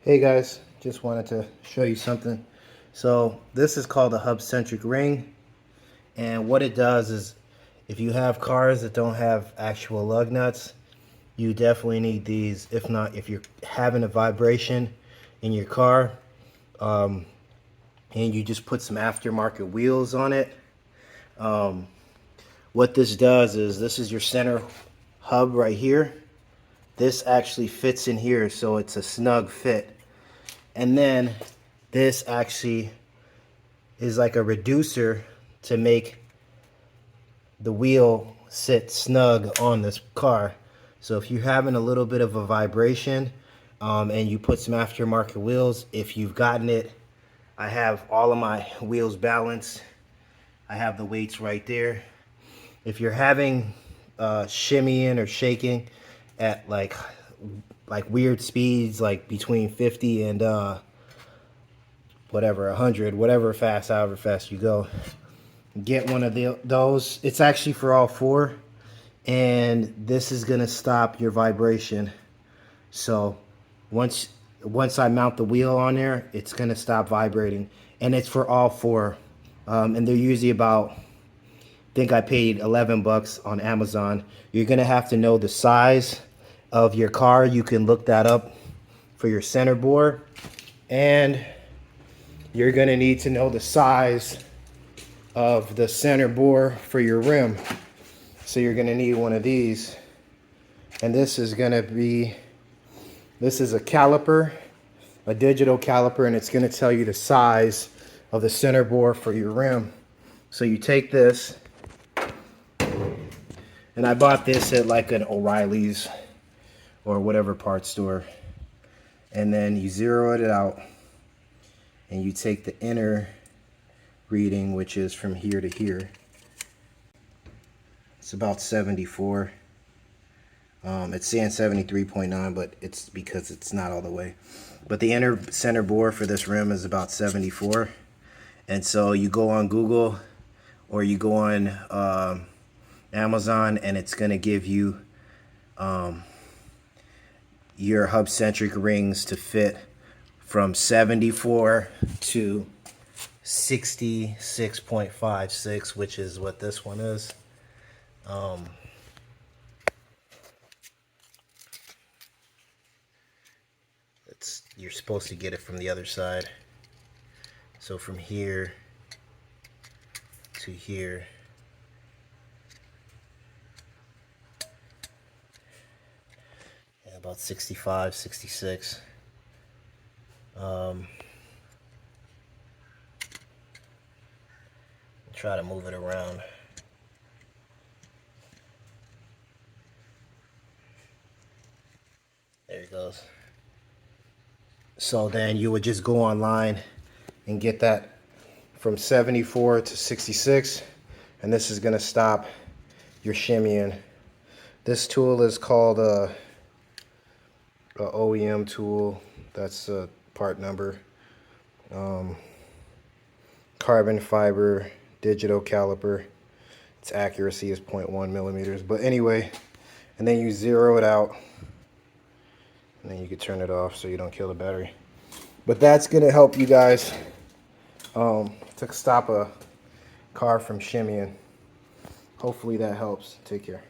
Hey guys, just wanted to show you something. So this is called a hub centric ring, and what it does is if you have cars that don't have actual lug nuts, you definitely need these. If not, if you're having a vibration in your car, and you just put some aftermarket wheels on it, what this does is, this is your center hub right here. This actually fits in here, so it's a snug fit. And then this actually is like a reducer to make the wheel sit snug on this car. So if you're having a little bit of a vibration, and you put some aftermarket wheels, if you've gotten it, I have all of my wheels balanced. I have the weights right there. If you're having shimmying or shaking at like weird speeds, like between 50 and whatever, 100, whatever fast, however fast you go, get one of those. It's actually for all four, and this is gonna stop your vibration. So once I mount the wheel on there, it's gonna stop vibrating, and it's for all four. And they're usually about, I think I paid 11 bucks on Amazon. You're gonna have to know the size of your car. You can look that up for your center bore, and you're gonna need to know the size of the center bore for your rim. So you're gonna need one of these, and this is a caliper, a digital caliper, and it's gonna tell you the size of the center bore for your rim. So you take this, and I bought this at like an O'Reilly's or whatever parts store, and then you zero it out, and you take the inner reading, which is from here to here. It's about 74. It's saying 73.9, but it's because it's not all the way. But the inner center bore for this rim is about 74. And so you go on Google or you go on Amazon, and it's going to give you your hub centric rings to fit from 74 to 66.56, which is what this one is. You're supposed to get it from the other side. So from here to here, yeah, about 65, 66. Try to move it around. There it goes. So then you would just go online and get that from 74 to 66, and this is going to stop your shimmying. This tool is called a OEM tool. That's a part number. Carbon fiber digital caliper. Its accuracy is 0.1 millimeters. But anyway, and then you zero it out, and then you can turn it off so you don't kill the battery. But that's going to help you guys to stop a car from shimmying. Hopefully that helps. Take care.